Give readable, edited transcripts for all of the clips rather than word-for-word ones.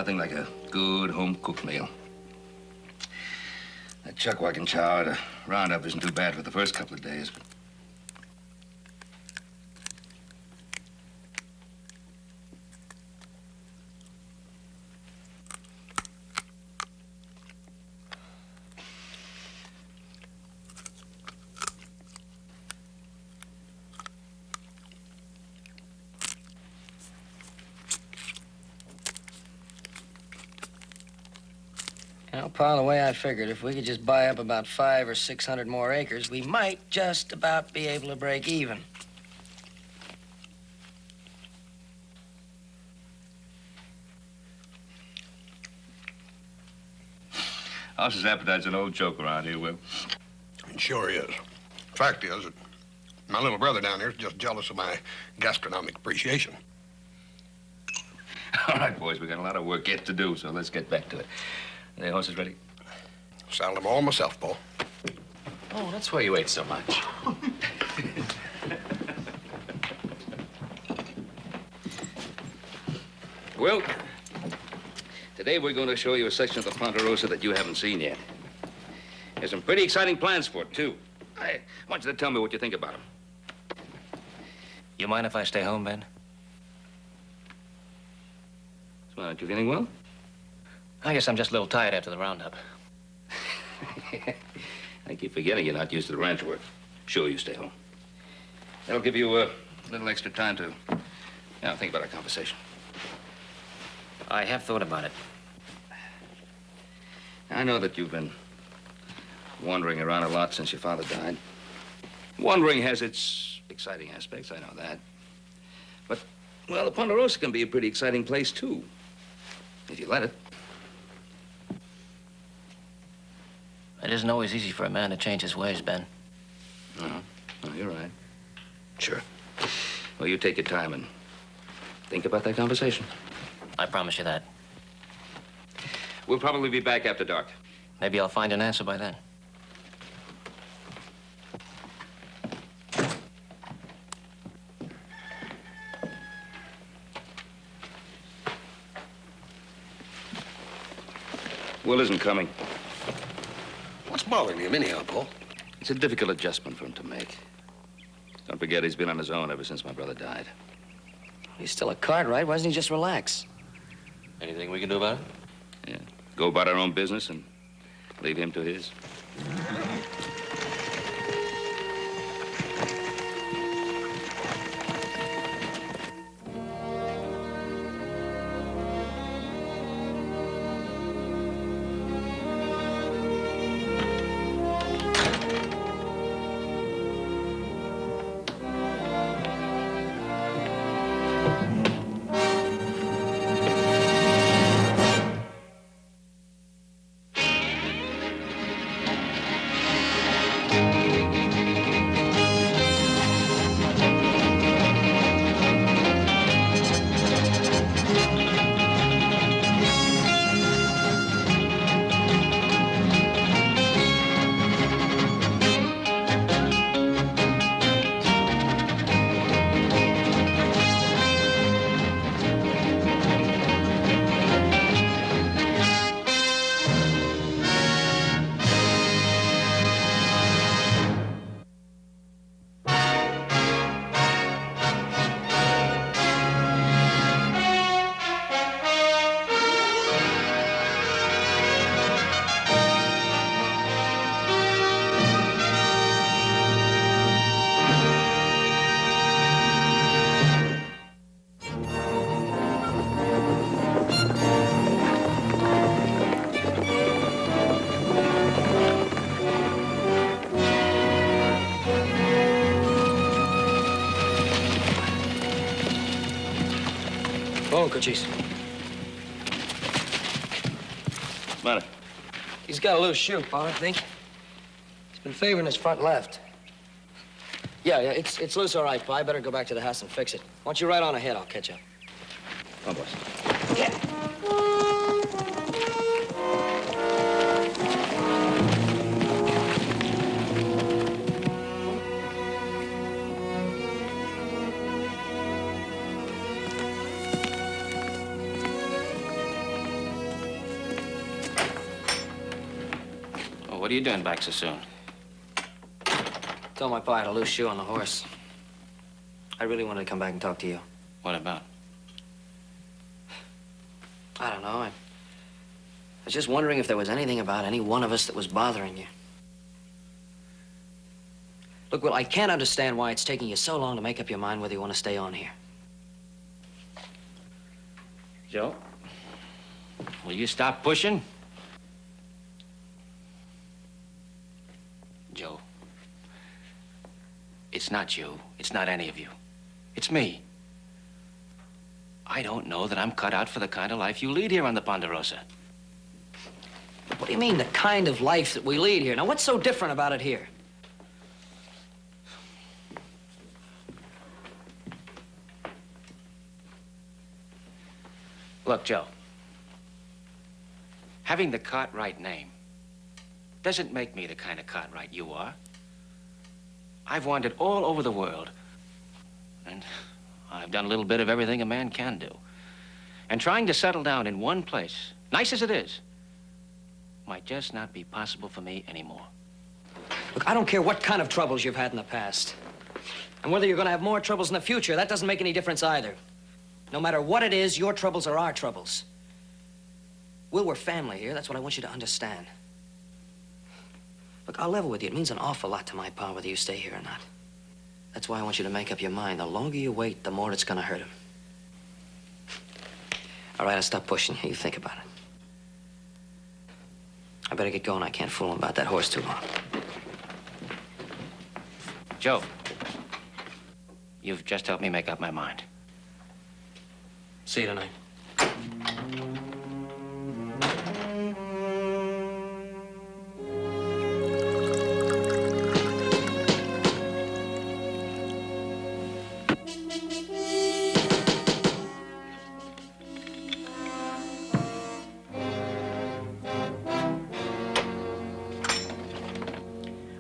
nothing like a good home-cooked meal. That chuck-wagon chow at a roundup isn't too bad for the first couple of days, but... Well, Pa, the way I figured, if we could just buy up about 500 or 600 more acres, we might just about be able to break even. House's appetite's an old joke around here, Will. It sure is. Fact is that my little brother down here is just jealous of my gastronomic appreciation. All right, boys, we got a lot of work yet to do, so let's get back to it. Are the horses ready? Saddled them all myself, Paul. Oh, that's why you ate so much. Well, today we're going to show you a section of the Ponderosa that you haven't seen yet. There's some pretty exciting plans for it, too. I want you to tell me what you think about them. You mind if I stay home, Ben? So, aren't you feeling well? I guess I'm just a little tired after the roundup. I keep forgetting you're not used to the ranch work. Sure, you stay home. That'll give you a little extra time to, think about our conversation. I have thought about it. I know that you've been wandering around a lot since your father died. Wandering has its exciting aspects, I know that. But, well, the Ponderosa can be a pretty exciting place, too, if you let it. It isn't always easy for a man to change his ways, Ben. No, you're right. Sure. Well, you take your time and think about that conversation. I promise you that. We'll probably be back after dark. Maybe I'll find an answer by then. Will isn't coming. What's bothering him anyhow, Paul? It's a difficult adjustment for him to make. Don't forget, he's been on his own ever since my brother died. He's still a Cartwright. Why doesn't he just relax? Anything we can do about it? Yeah. Go about our own business and leave him to his. Oh, Cochise. What's the matter? He's got a loose shoe, Pa, I think. He's been favoring his front left. Yeah, it's loose all right, Pa. I better go back to the house and fix it. Why don't you ride on ahead? I'll catch up. Come on, boys. Yeah. What are you doing back so soon? Told my pa I had a loose shoe on the horse. I really wanted to come back and talk to you. What about? I don't know. I was just wondering if there was anything about any one of us that was bothering you. Look, Will, I can't understand why it's taking you so long to make up your mind whether you want to stay on here. Joe, will you stop pushing? Joe, it's not you. It's not any of you. It's me. I don't know that I'm cut out for the kind of life you lead here on the Ponderosa. What do you mean, the kind of life that we lead here? Now, what's so different about it here? Look, Joe, having the Cartwright name doesn't make me the kind of Cartwright you are. I've wandered all over the world, and I've done a little bit of everything a man can do. And trying to settle down in one place, nice as it is, might just not be possible for me anymore. Look, I don't care what kind of troubles you've had in the past. And whether you're going to have more troubles in the future, that doesn't make any difference either. No matter what it is, your troubles are our troubles. Will, we're family here. That's what I want you to understand. Look, I'll level with you. It means an awful lot to my pa whether you stay here or not. That's why I want you to make up your mind. The longer you wait, the more it's going to hurt him. All right, I'll stop pushing you. You think about it. I better get going. I can't fool him about that horse too long. Joe, you've just helped me make up my mind. See you tonight.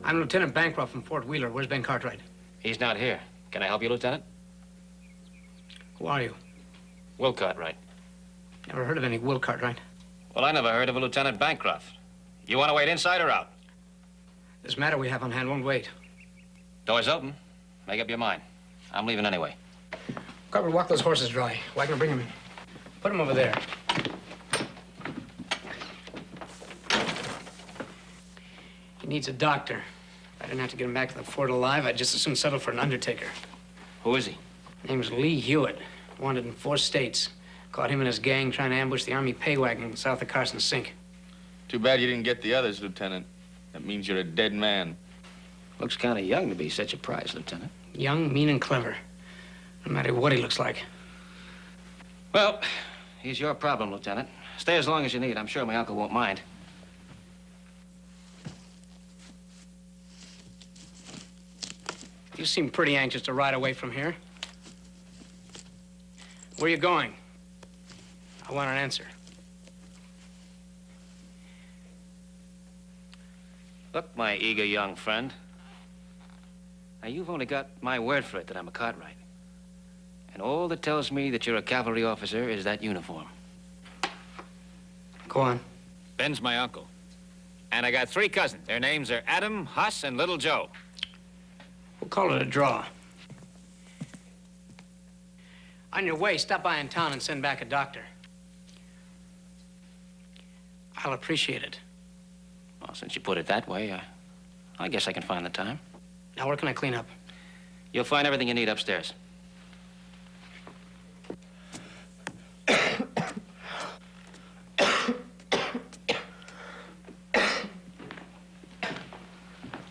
I'm Lieutenant Bancroft from Fort Wheeler. Where's Ben Cartwright? He's not here. Can I help you, Lieutenant? Who are you? Will Cartwright. Never heard of any Will Cartwright. Well, I never heard of a Lieutenant Bancroft. You want to wait inside or out? This matter we have on hand won't wait. Door's open. Make up your mind. I'm leaving anyway. Carver, walk those horses dry. Wagner, bring them in. Put them over there. He needs a doctor. If I didn't have to get him back to the fort alive, I'd just as soon settle for an undertaker. Who is he? Name's Lee Hewitt. Wanted in 4 states. Caught him and his gang trying to ambush the Army pay wagon south of Carson Sink. Too bad you didn't get the others, Lieutenant. That means you're a dead man. Looks kind of young to be such a prize, Lieutenant. Young, mean, and clever. No matter what he looks like. Well, he's your problem, Lieutenant. Stay as long as you need. I'm sure my uncle won't mind. You seem pretty anxious to ride away from here. Where are you going? I want an answer. Look, my eager young friend. Now, you've only got my word for it that I'm a Cartwright. And all that tells me that you're a cavalry officer is that uniform. Go on. Ben's my uncle. And I got 3 cousins. Their names are Adam, Huss, and Little Joe. We'll call it a draw. On your way, stop by in town and send back a doctor. I'll appreciate it. Well, since you put it that way, I guess I can find the time. Now, where can I clean up? You'll find everything you need upstairs.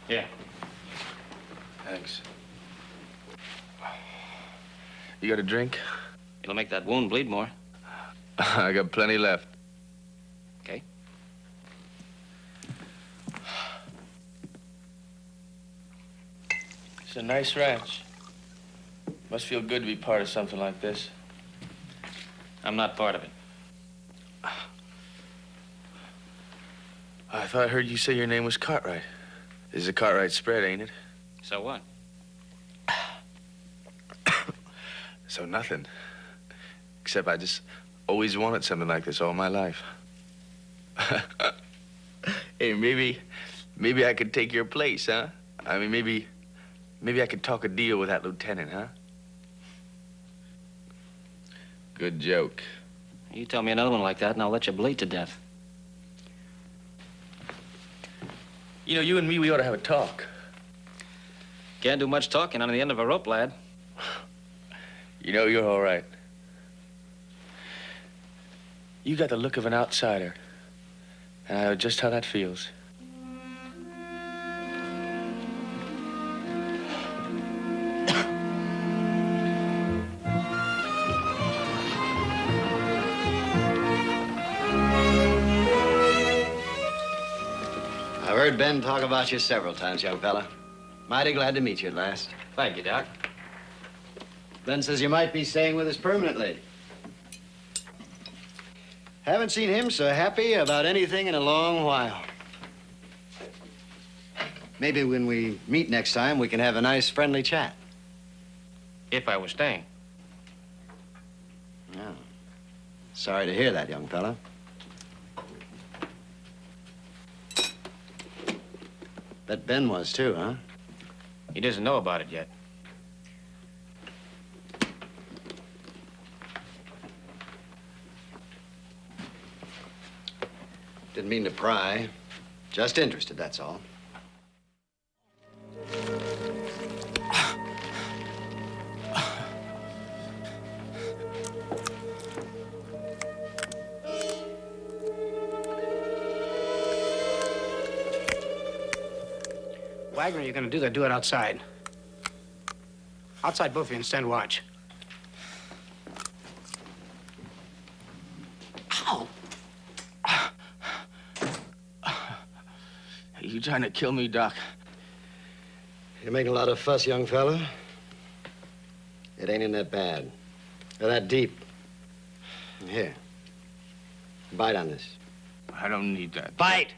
Here. Thanks. You got a drink? It'll make that wound bleed more. I got plenty left. Okay. It's a nice ranch. Must feel good to be part of something like this. I'm not part of it. I thought I heard you say your name was Cartwright. This is a Cartwright spread, ain't it? So what? So nothing. Except I just always wanted something like this all my life. Hey, maybe Maybe I could take your place, huh? I mean, maybe I could talk a deal with that lieutenant, huh? Good joke. You tell me another one like that, and I'll let you bleed to death. You know, you and me, we ought to have a talk. Can't do much talking on the end of a rope, lad. You know, you're all right. You got the look of an outsider. And I know just how that feels. I've heard Ben talk about you several times, young fella. Mighty glad to meet you at last. Thank you, Doc. Ben says you might be staying with us permanently. Haven't seen him so happy about anything in a long while. Maybe when we meet next time, we can have a nice, friendly chat. If I was staying. Yeah. Sorry to hear that, young fella. Bet Ben was too, huh? He doesn't know about it yet. Didn't mean to pry. Just interested, that's all. Wagner, you're gonna do that, do it outside. Outside, both of you, and stand watch. Ow! Are you trying to kill me, Doc? You're making a lot of fuss, young fella. It ain't in that bad. Or that deep. Here. Bite on this. I don't need that. Bite!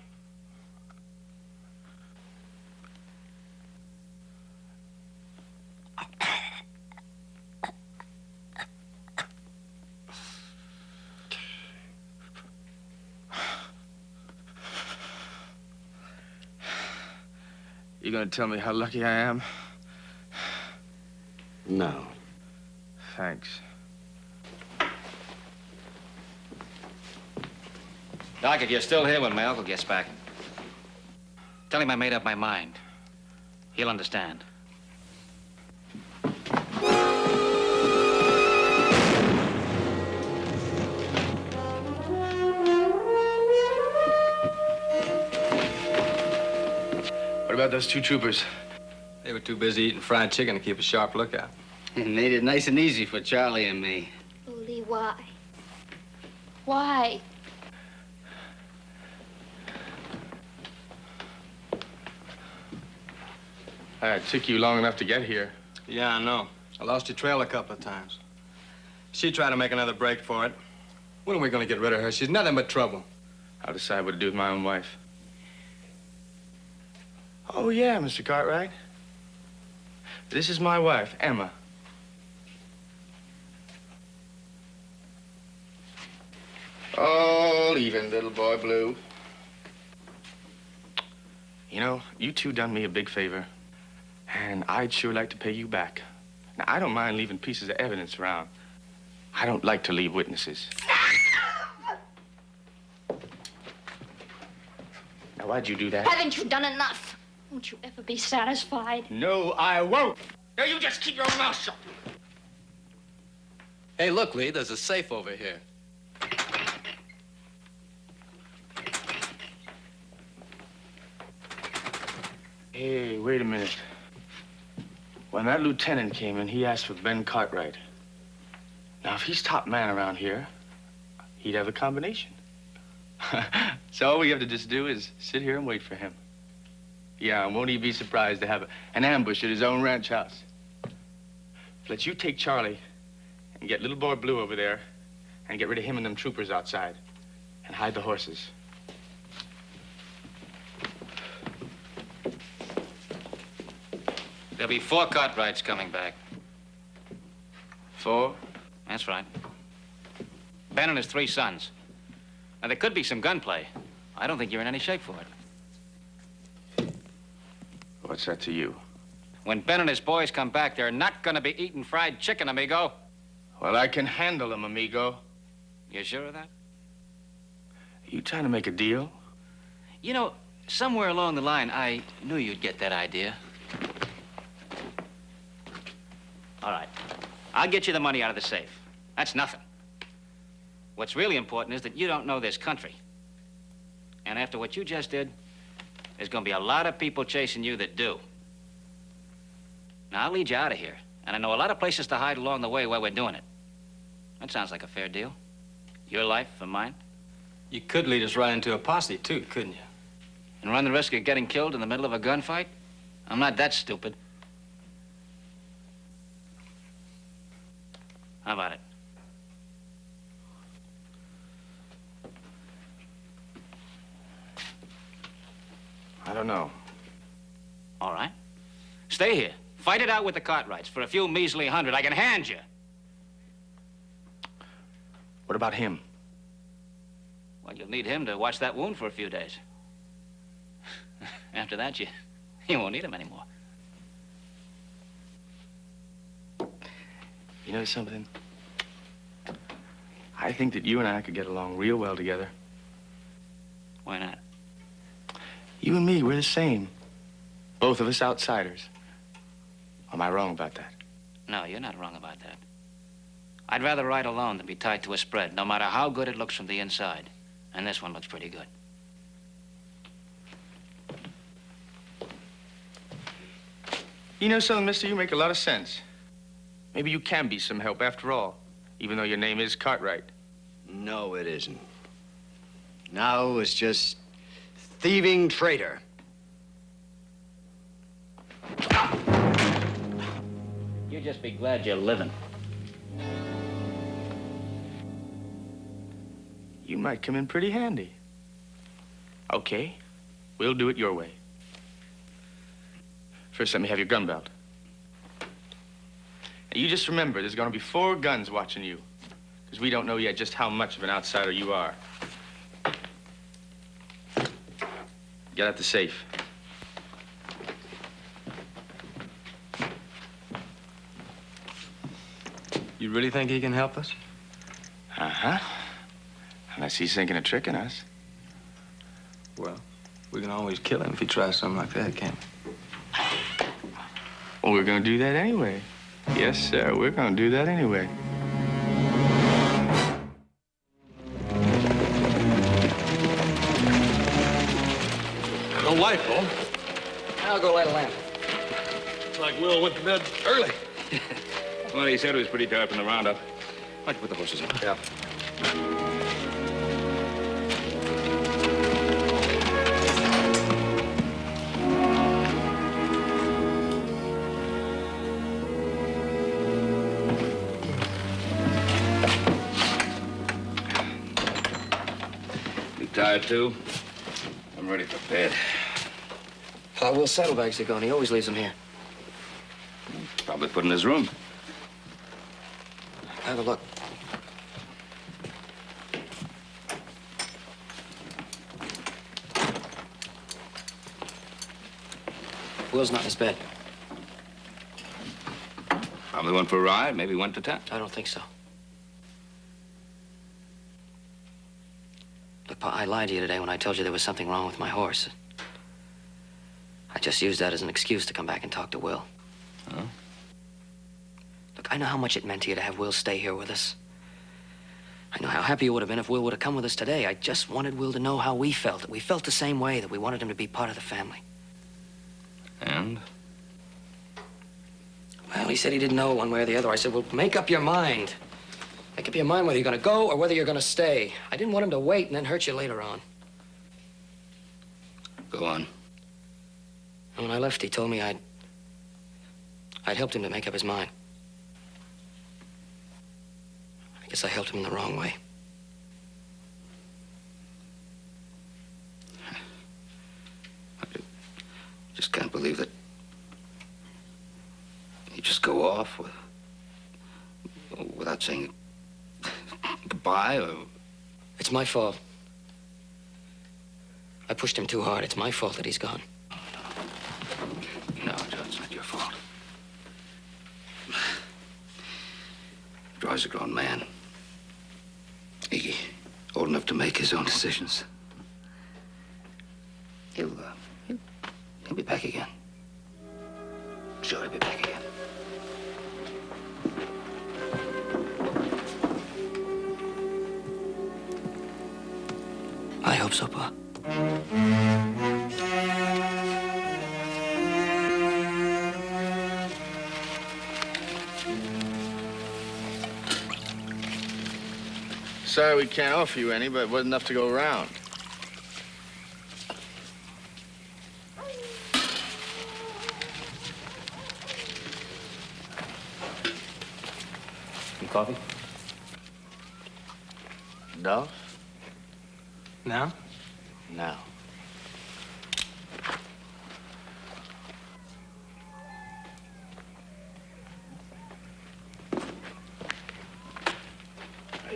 You gonna tell me how lucky I am? No. Thanks. Doc, if you're still here when my uncle gets back, tell him I made up my mind. He'll understand. What about those two troopers? They were too busy eating fried chicken to keep a sharp lookout. And made it nice and easy for Charlie and me. Lee, why? Why? It took you long enough to get here. Yeah, I know. I lost your trail a couple of times. She tried to make another break for it. When are we going to get rid of her? She's nothing but trouble. I'll decide what to do with my own wife. Oh, yeah, Mr. Cartwright. This is my wife, Emma. Oh, leaving, little boy blue. You know, you two done me a big favor, and I'd sure like to pay you back. Now, I don't mind leaving pieces of evidence around. I don't like to leave witnesses. Now, why'd you do that? Haven't you done enough? Won't you ever be satisfied? No, I won't. Now, you just keep your mouth shut. Hey, look, Lee, there's a safe over here. Hey, wait a minute. When that lieutenant came in, he asked for Ben Cartwright. Now, if he's top man around here, he'd have a combination. So all we have to just do is sit here and wait for him. Yeah, and won't he be surprised to have an ambush at his own ranch house? Let you take Charlie and get little boy Blue over there and get rid of him and them troopers outside and hide the horses. There'll be 4 Cartwrights coming back. 4? That's right. Ben and his 3 sons. Now, there could be some gunplay. I don't think you're in any shape for it. What's that to you? When Ben and his boys come back, they're not gonna be eating fried chicken, amigo. Well, I can handle them, amigo. You sure of that? Are you trying to make a deal? You know, somewhere along the line, I knew you'd get that idea. All right. I'll get you the money out of the safe. That's nothing. What's really important is that you don't know this country. And after what you just did, there's gonna be a lot of people chasing you that do. Now, I'll lead you out of here. And I know a lot of places to hide along the way while we're doing it. That sounds like a fair deal. Your life for mine. You could lead us right into a posse, too, couldn't you? And run the risk of getting killed in the middle of a gunfight? I'm not that stupid. How about it? I don't know. All right. Stay here. Fight it out with the Cartwrights for a few measly hundred I can hand you. What about him? Well, you'll need him to watch that wound for a few days. After that, you won't need him anymore. You know something? I think that you and I could get along real well together. Why not? You and me, we're the same. Both of us outsiders. Am I wrong about that? No, you're not wrong about that. I'd rather ride alone than be tied to a spread, no matter how good it looks from the inside. And this one looks pretty good. You know something, mister? You make a lot of sense. Maybe you can be some help after all, even though your name is Cartwright. No, it isn't. No, it's just thieving traitor. You just be glad you're living. You might come in pretty handy. Okay, we'll do it your way. First, let me have your gun belt. Now, you just remember, there's gonna be 4 guns watching you, because we don't know yet just how much of an outsider you are. Get out the safe. You really think he can help us? Uh-huh. Unless he's thinking of tricking us. Well, we can always kill him if he tries something like that, can't we? Well, we're gonna do that anyway. Yes, sir, we're gonna do that anyway. No light, Bo. I'll go light a lamp. Looks like Will went to bed early. Well, he said it was pretty dark in the roundup. Why'd you put the horses in? Yeah. You tired, too? I'm ready for bed. Will's saddlebags are gone. He always leaves them here. Probably put in his room. Have a look. Will's not in his bed. Probably went for a ride, maybe went to town. I don't think so. Look, Pa, I lied to you today when I told you there was something wrong with my horse. I just used that as an excuse to come back and talk to Will. Huh? Look, I know how much it meant to you to have Will stay here with us. I know how happy you would have been if Will would have come with us today. I just wanted Will to know how we felt, that we felt the same way, that we wanted him to be part of the family. And? Well, he said he didn't know one way or the other. I said, well, make up your mind. Make up your mind whether you're going to go or whether you're going to stay. I didn't want him to wait and then hurt you later on. Go on. And when I left, he told me I'd helped him to make up his mind. I guess I helped him in the wrong way. I just can't believe that you just go off without saying goodbye or... It's my fault. I pushed him too hard. It's my fault that he's gone. Charlie's a grown man. He old enough to make his own decisions. He'll be back again. Sure, he'll be back again. I hope so, Pa. Sorry we can't offer you any, but it wasn't enough to go around. Some coffee? Dolph? Now? No.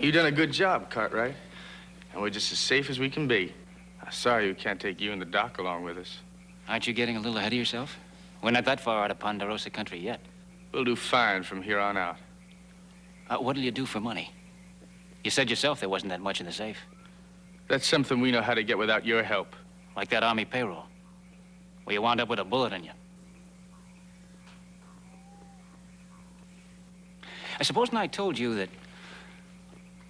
You done a good job, Cartwright. And we're just as safe as we can be. I'm sorry we can't take you and the doc along with us. Aren't you getting a little ahead of yourself? We're not that far out of Ponderosa country yet. We'll do fine from here on out. What'll you do for money? You said yourself there wasn't that much in the safe. That's something we know how to get without your help. Like that Army payroll, where you wound up with a bullet in you. I suppose I told you that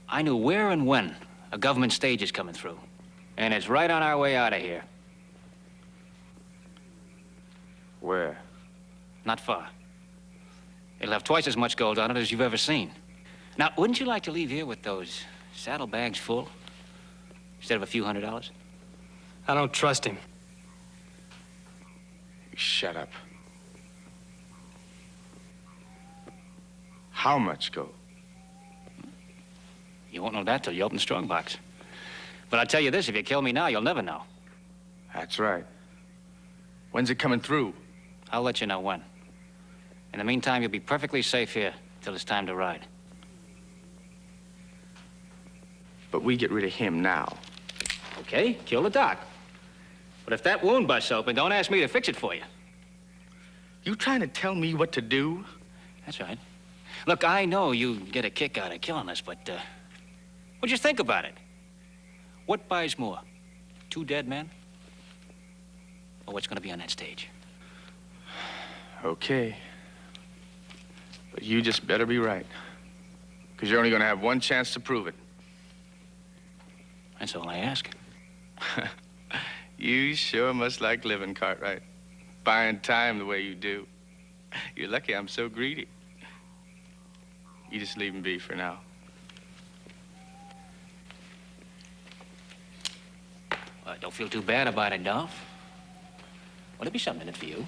I knew where and when a government stage is coming through. And it's right on our way out of here. Where? Not far. It'll have twice as much gold on it as you've ever seen. Now, wouldn't you like to leave here with those saddlebags full instead of a few $100s? I don't trust him. Shut up. How much gold? You won't know that till you open the strong box. But I'll tell you this, if you kill me now, you'll never know. That's right. When's it coming through? I'll let you know when. In the meantime, you'll be perfectly safe here till it's time to ride. But we get rid of him now. Okay, kill the doc. But if that wound busts open, don't ask me to fix it for you. You trying to tell me what to do? That's right. Look, I know you get a kick out of killing us, but, what'd you think about it? What buys more? 2 dead men? Or what's gonna be on that stage? Okay. But you just better be right. Because you're only gonna have one chance to prove it. That's all I ask. You sure must like living, Cartwright. Buying time the way you do. You're lucky I'm so greedy. You just leave him be for now. Don't feel too bad about it, Dolph. Well, there'll be something in it for you.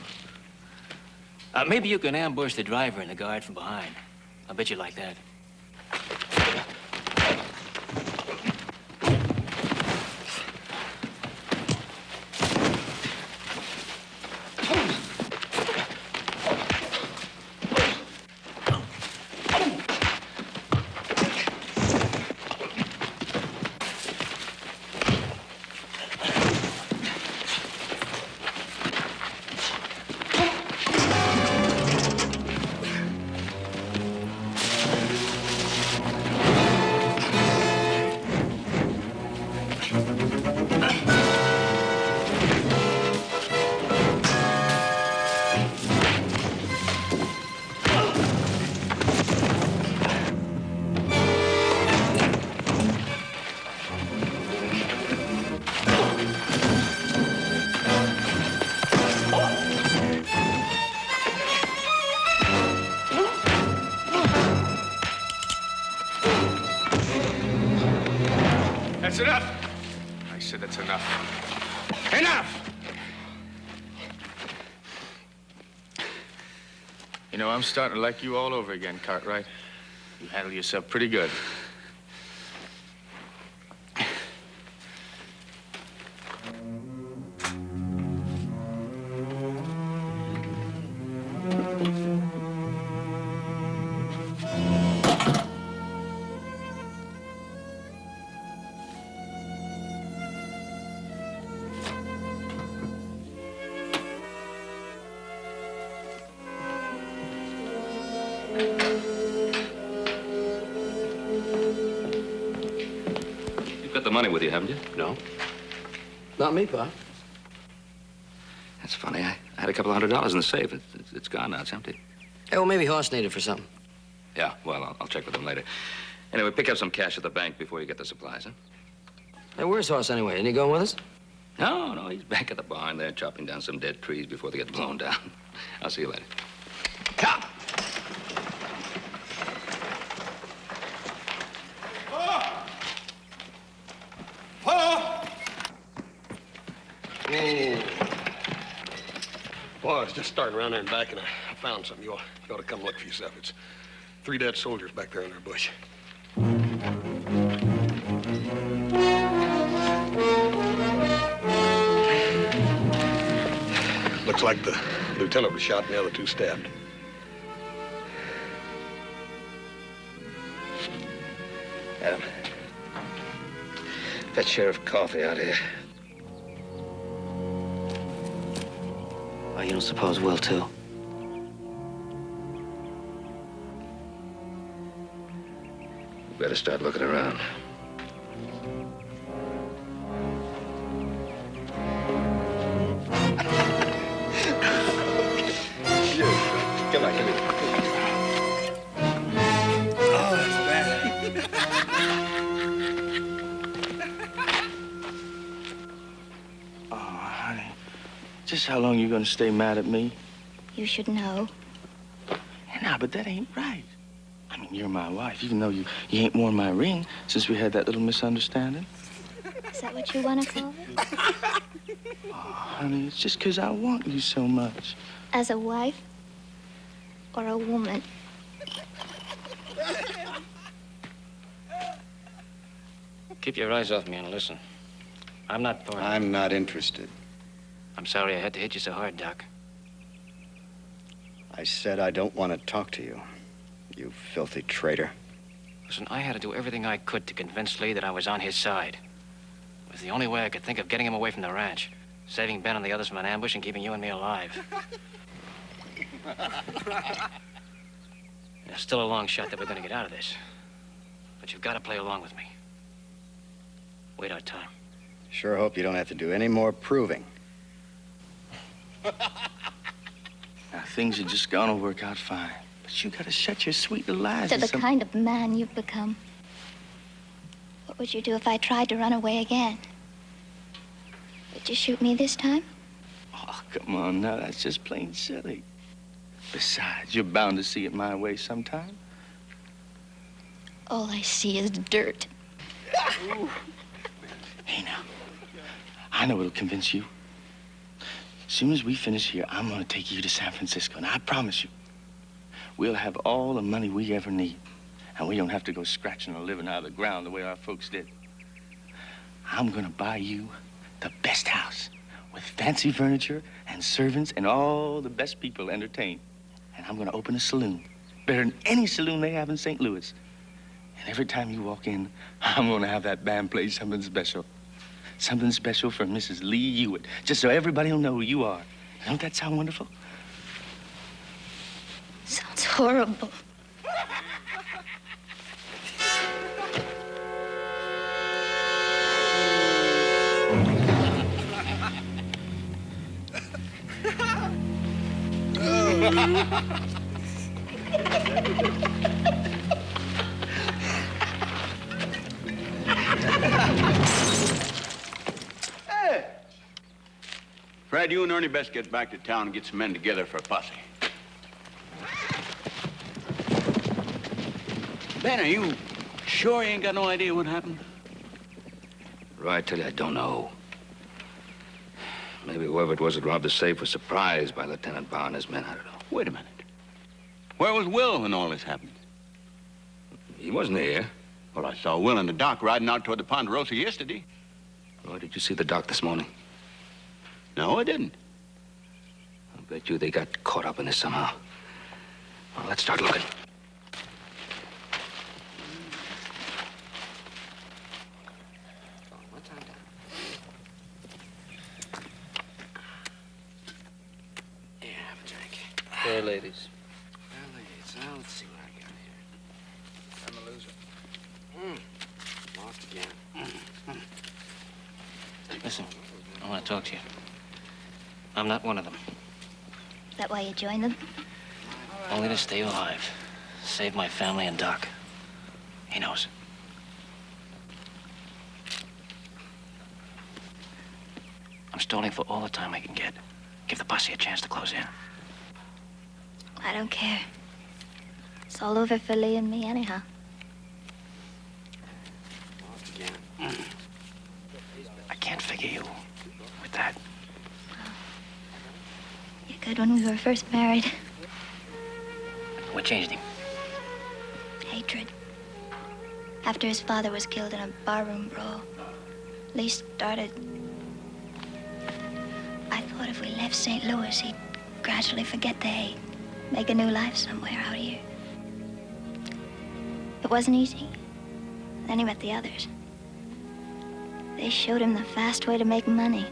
Maybe you can ambush the driver and the guard from behind. I bet you like that. That's enough! I said that's enough. Enough! You know, I'm starting to like you all over again, Cartwright. You handle yourself pretty good. money with you, haven't you? No. Not me, Pa. That's funny. I had a couple $100 in the safe. It's gone now. It's empty. Hey, well, maybe Horst needed it for something. Yeah, well, I'll check with him later. Anyway, pick up some cash at the bank before you get the supplies, huh? Hey, where's Horst anyway? Isn't he going with us? No, he's back at the barn there chopping down some dead trees before they get blown down. I'll see you later. Come! Well, I was just starting around there and back, and I found something. You ought to come look for yourself. It's 3 dead soldiers back there in their bush. Looks like the lieutenant was shot and the other 2 stabbed. Adam, fetch Sheriff Coffee out here. Oh, you don't suppose Will, too? We better start looking around. Come on, come here. Oh, that's bad. Oh, honey. Just how long you gonna stay mad at me? You should know. Nah, but that ain't right. I mean, you're my wife, even though you ain't worn my ring since we had that little misunderstanding. Is that what you want to call it? Oh, honey, it's just 'cause I want you so much. As a wife or a woman? Keep your eyes off me and listen. I'm not part of it. I'm not interested. I'm sorry I had to hit you so hard, Doc. I said I don't want to talk to you, you filthy traitor. Listen, I had to do everything I could to convince Lee that I was on his side. It was the only way I could think of getting him away from the ranch, saving Ben and the others from an ambush and keeping you and me alive. There's still a long shot that we're going to get out of this. But you've got to play along with me. Wait our time. Sure hope you don't have to do any more proving. Now, things are just gonna work out fine. But you gotta shut your sweet little eyes. To the kind of man you've become. What would you do if I tried to run away again? Would you shoot me this time? Oh, come on now, that's just plain silly. Besides, you're bound to see it my way sometime. All I see is dirt. Hey, now, I know it'll convince you. As soon as we finish here, I'm gonna take you to San Francisco, and I promise you, we'll have all the money we ever need, and we don't have to go scratching a living out of the ground the way our folks did. I'm gonna buy you the best house with fancy furniture and servants and all the best people entertained. And I'm gonna open a saloon, better than any saloon they have in St. Louis. And every time you walk in, I'm gonna have that band play something special. Something special for Mrs. Lee Hewitt, just so everybody will know who you are. Don't that sound wonderful? Sounds horrible. Fred, you and Ernie best get back to town and get some men together for a posse. Ben, are you sure you ain't got no idea what happened? Right, I tell you, I don't know. Maybe whoever it was that robbed the safe was surprised by Lieutenant Barr and his men. I don't know. Wait a minute. Where was Will when all this happened? He wasn't here. Well, I saw Will and the doc riding out toward the Ponderosa yesterday. Oh, did you see the doc this morning? No, I didn't. I bet you they got caught up in this somehow. Well, let's start looking. Yeah, have a drink. Here, ladies. Well, ladies, now let's see what I got here. I'm a loser. Lost again. Listen, I want to talk to you. I'm not one of them. Is that why you joined them? Only to stay alive. Save my family and Doc. He knows. I'm stalling for all the time I can get. Give the posse a chance to close in. I don't care. It's all over for Lee and me anyhow. I can't figure you with that. You're good when we were first married. What changed him? Hatred. After his father was killed in a barroom brawl, Lee started... I thought if we left St. Louis, he'd gradually forget the hate. Make a new life somewhere out here. It wasn't easy. Then he met the others. They showed him the fast way to make money.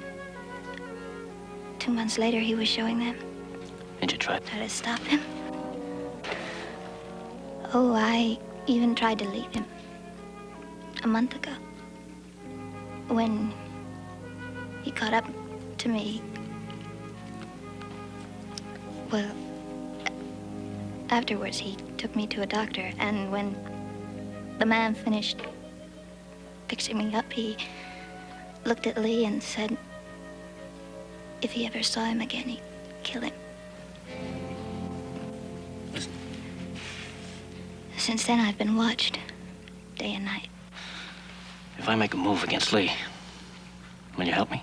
2 months later, he was showing them. Did you try? Try to stop him? Oh, I even tried to leave him. A month ago. When he caught up to me. Well, afterwards, he took me to a doctor, and when the man finished fixing me up, he looked at Lee and said if he ever saw him again, he'd kill him. Listen. Since then, I've been watched, day and night. If I make a move against Lee, will you help me?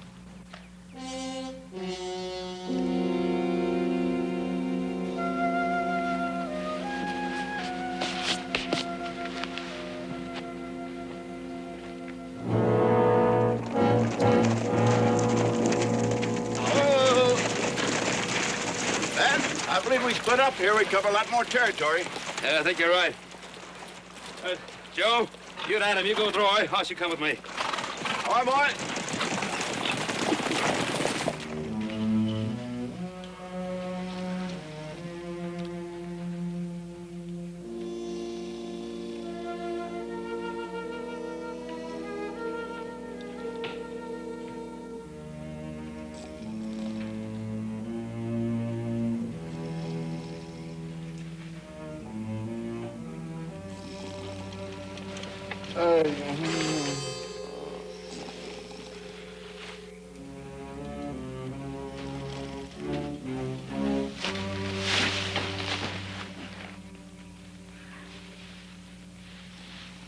I believe we split up here, we'd cover a lot more territory. Yeah, I think you're right. Joe, you and Adam, you go with Roy. Hoss, you come with me. All right, boy.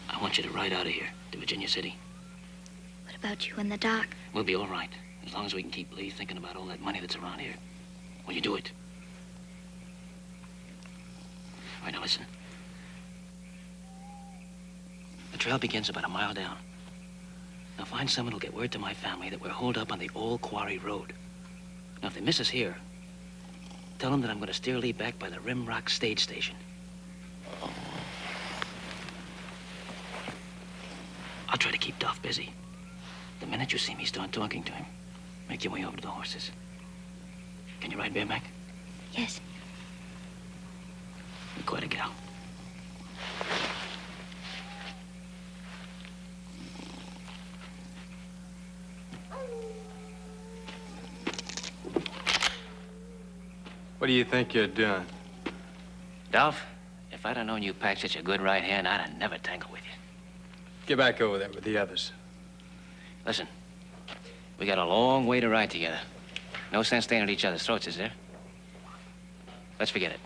I want you to ride out of here to Virginia City. What about you and the doc? We'll be all right, as long as we can keep Lee thinking about all that money that's around here. Will you do it? All right, now listen. The trail begins about a mile down. Now find someone who'll get word to my family that we're holed up on the old quarry road. Now if they miss us here, tell them that I'm going to steer Lee back by the Rim Rock stage station. I'll try to keep Duff busy. The minute you see me start talking to him, make your way over to the horses. Can you ride bareback? Yes. You're quite a gal. What do you think you're doing? Dolph, if I'd have known you packed such a good right hand, I'd have never tangled with you. Get back over there with the others. Listen, we got a long way to ride together. No sense staying at each other's throats, is there? Let's forget it.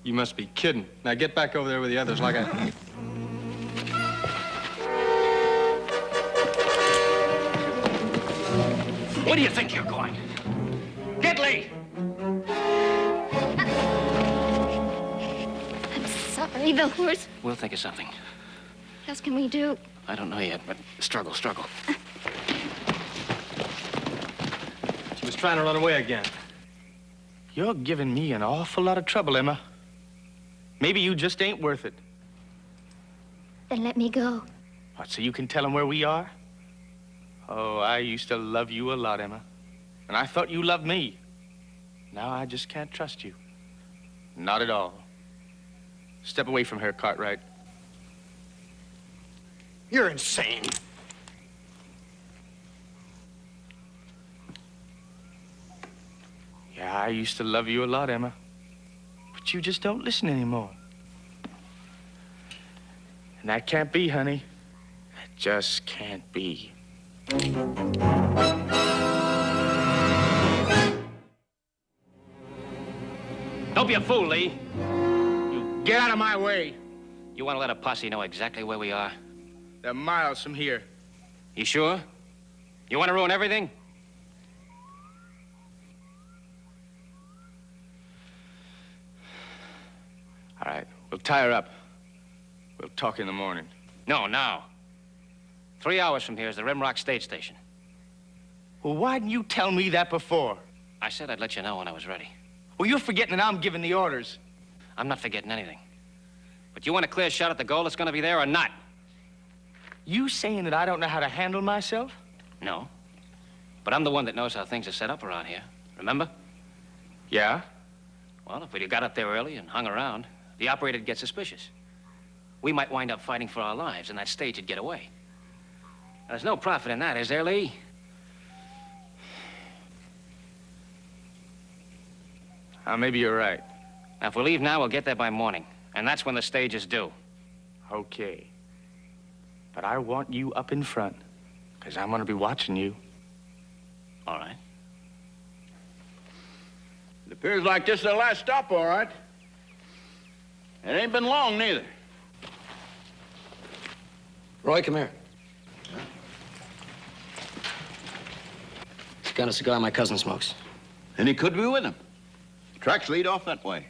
You must be kidding. Now get back over there with the others like I... Where do you think you're going? Get Lee! I'm sorry, the horse. We'll think of something. What else can we do? I don't know yet, but struggle. She was trying to run away again. You're giving me an awful lot of trouble, Emma. Maybe you just ain't worth it. Then let me go. What, so you can tell them where we are? Oh, I used to love you a lot, Emma. And I thought you loved me. Now I just can't trust you. Not at all. Step away from her, Cartwright. You're insane. Yeah, I used to love you a lot, Emma. But you just don't listen anymore. And that can't be, honey. That just can't be. Don't be a fool, Lee. You get out of my way. You want to let a posse know exactly where we are? They're miles from here. You sure? You want to ruin everything? All right, we'll tie her up. We'll talk in the morning. No, now. 3 hours from here is the Rimrock Stage Station. Well, why didn't you tell me that before? I said I'd let you know when I was ready. Well, you're forgetting that I'm giving the orders. I'm not forgetting anything. But you want a clear shot at the goal that's going to be there or not? You saying that I don't know how to handle myself? No. But I'm the one that knows how things are set up around here. Remember? Yeah? Well, if we'd have got up there early and hung around, the operator would get suspicious. We might wind up fighting for our lives, and that stage would get away. Now, there's no profit in that, is there, Lee? Maybe you're right. Now, if we leave now, we'll get there by morning. And that's when the stage is due. Okay. But I want you up in front, because I'm going to be watching you. All right. It appears like this is the last stop, all right. It ain't been long, neither. Roy, come here. He's got a cigar my cousin smokes. And he could be with him. Tracks lead off that way.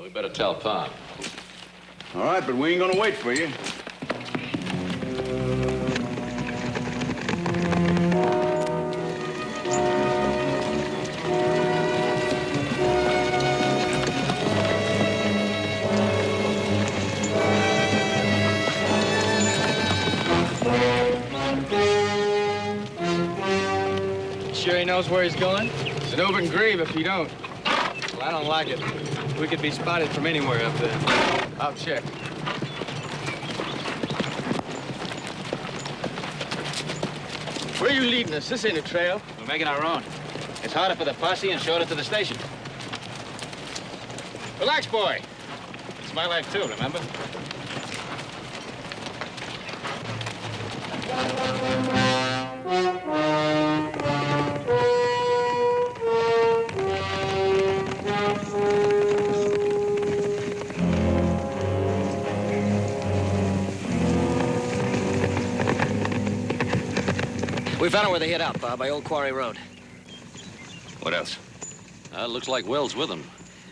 We better tell Pop. All right, but we ain't gonna wait for you. Sure he knows where he's going? It's an open grave if you don't. Well, I don't like it. We could be spotted from anywhere up there. I'll check. Where are you leading us? This ain't a trail. We're making our own. It's harder for the posse and shorter to the station. Relax, boy. It's my life, too, remember? We found out where they hid out, by Old Quarry Road. What else? Looks like Will's with them.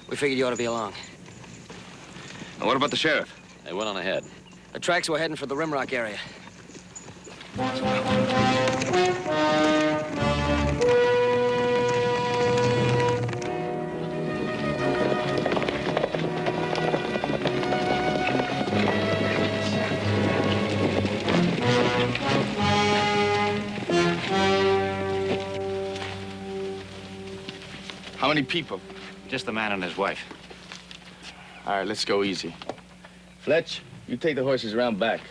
We figured you ought to be along. Now, what about the sheriff? They went on ahead. The tracks were heading for the Rimrock area. How many people? Just the man and his wife. All right, let's go easy. Fletch, you take the horses around back.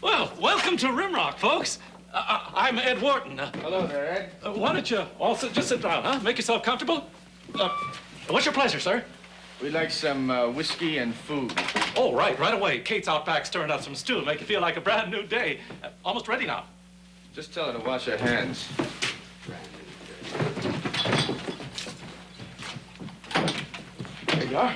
Well, welcome to Rimrock, folks. I'm Ed Wharton. Hello there, Ed. Why don't you all just sit down, huh? Make yourself comfortable. What's your pleasure, sir? We'd like some whiskey and food. Oh, right away. Kate's out back stirring up some stew. Make you feel like a brand new day. Almost ready now. Just tell her to wash her hands. There you are.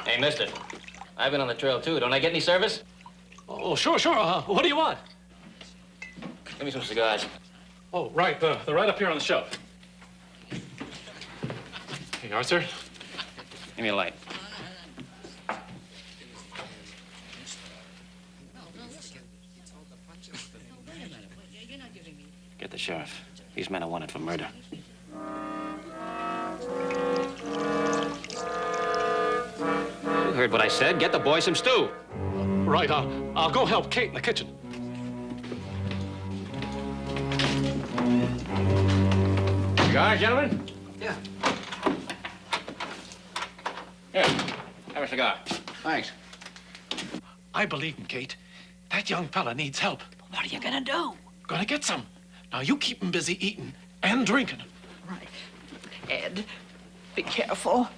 Hey, mister. I've been on the trail, too. Don't I get any service? Oh, sure. What do you want? Give me some cigars. Oh, right. They're right up here on the shelf. Here you are, sir. Give me a light. Get the sheriff. These men are wanted for murder. heard what I said. Get the boy some stew. Right, I'll go help Kate in the kitchen. You got it, gentlemen? Yeah. Here, have a cigar. Thanks. I believe in Kate. That young fella needs help. What are you gonna do? Gonna get some. Now, you keep him busy eating and drinking. Right. Ed, be careful.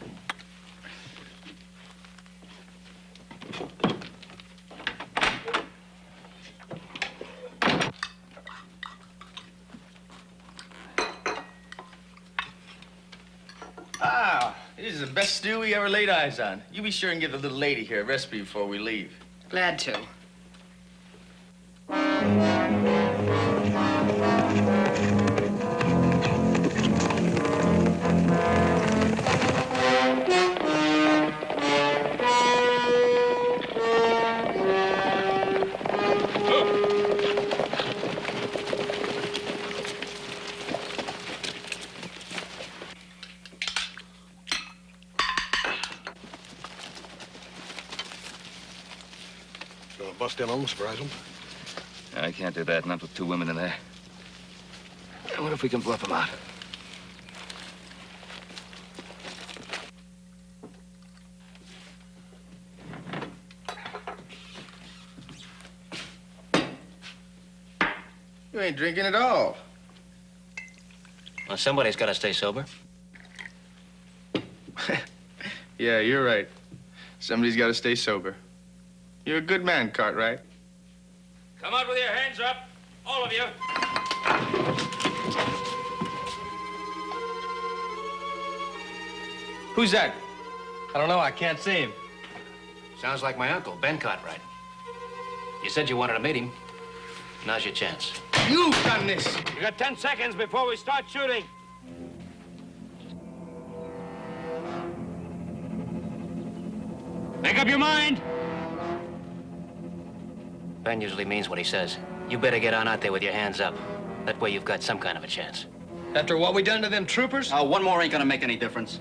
Ah, this is the best stew we ever laid eyes on. You be sure and give the little lady here a recipe before we leave. Glad to. Gonna bust in on them, surprise them? I can't do that, not with 2 women in there. What if we can bluff them out? You ain't drinking at all. Well, somebody's got to stay sober. Yeah, you're right. Somebody's got to stay sober. You're a good man, Cartwright. Come out with your hands up, all of you. Who's that? I don't know. I can't see him. Sounds like my uncle, Ben Cartwright. You said you wanted to meet him. Now's your chance. You've done this. You got 10 seconds before we start shooting. Make up your mind. Ben usually means what he says. You better get on out there with your hands up. That way you've got some kind of a chance. After what we done to them troopers? Oh, one more ain't gonna make any difference.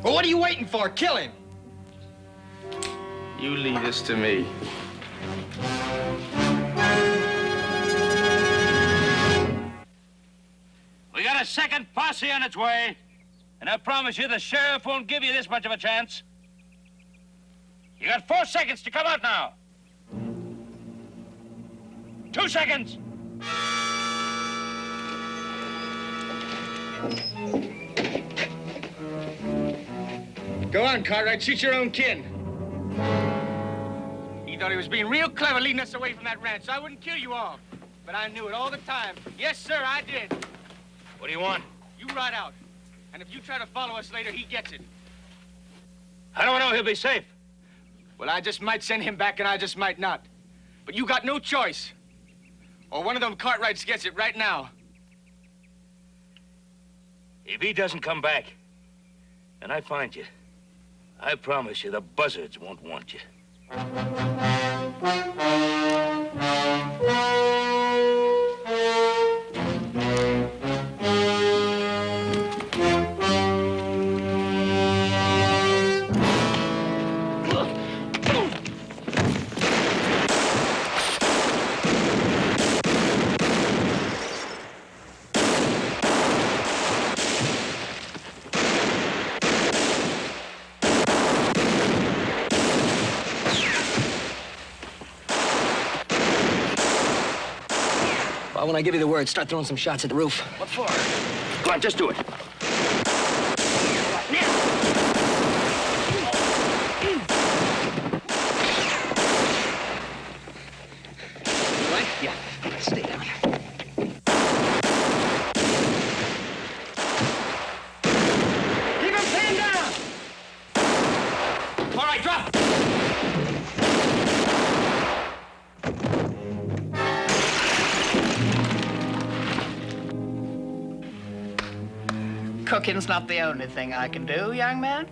Well, what are you waiting for? Kill him. You leave this to me. We got a second posse on its way. And I promise you the sheriff won't give you this much of a chance. You got 4 seconds to come out now. 2 seconds. Go on, Cartwright. Shoot your own kin. He thought he was being real clever leading us away from that ranch, so I wouldn't kill you all. But I knew it all the time. Yes, sir, I did. What do you want? You ride out. And if you try to follow us later, he gets it. How do I know he'll be safe? Well, I just might send him back, and I just might not. But you got no choice. Or one of them Cartwrights gets it right now. If he doesn't come back, and I find you, I promise you the buzzards won't want you. Well, when I give you the word, start throwing some shots at the roof. What for? Go on, just do it. Right? Yeah. Stay down. Keep him pinned down! All right, drop. Cooking's not the only thing I can do, young man.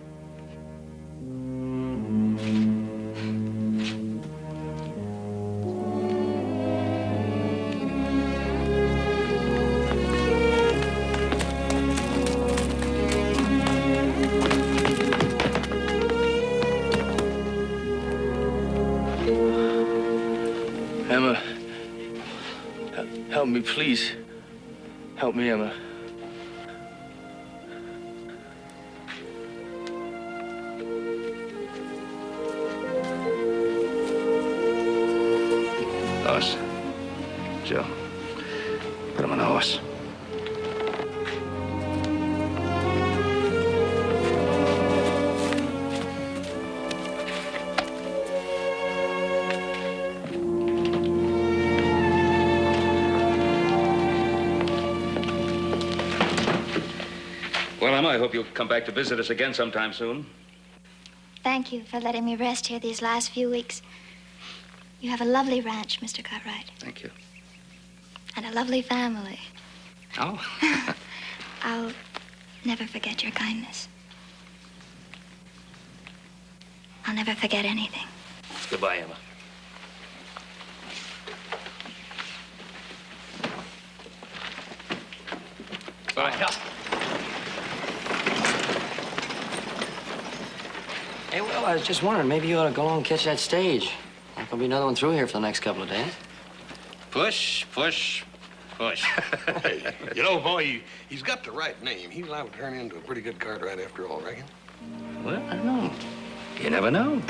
Emma, help me, please. Help me, Emma. Horse. Joe, put him on the horse. Well, Emma, I hope you'll come back to visit us again sometime soon. Thank you for letting me rest here these last few weeks. You have a lovely ranch, Mr. Cartwright. Thank you. And a lovely family. Oh. I'll never forget your kindness. I'll never forget anything. Goodbye, Emma. Bye. Hey, Will, I was just wondering, maybe you ought to go along and catch that stage. There'll be another one through here for the next couple of days. Push, push, push. Hey, you know, boy, he's got the right name. He's liable to turn into a pretty good Cartwright after all, reckon? Well, I don't know. You never know.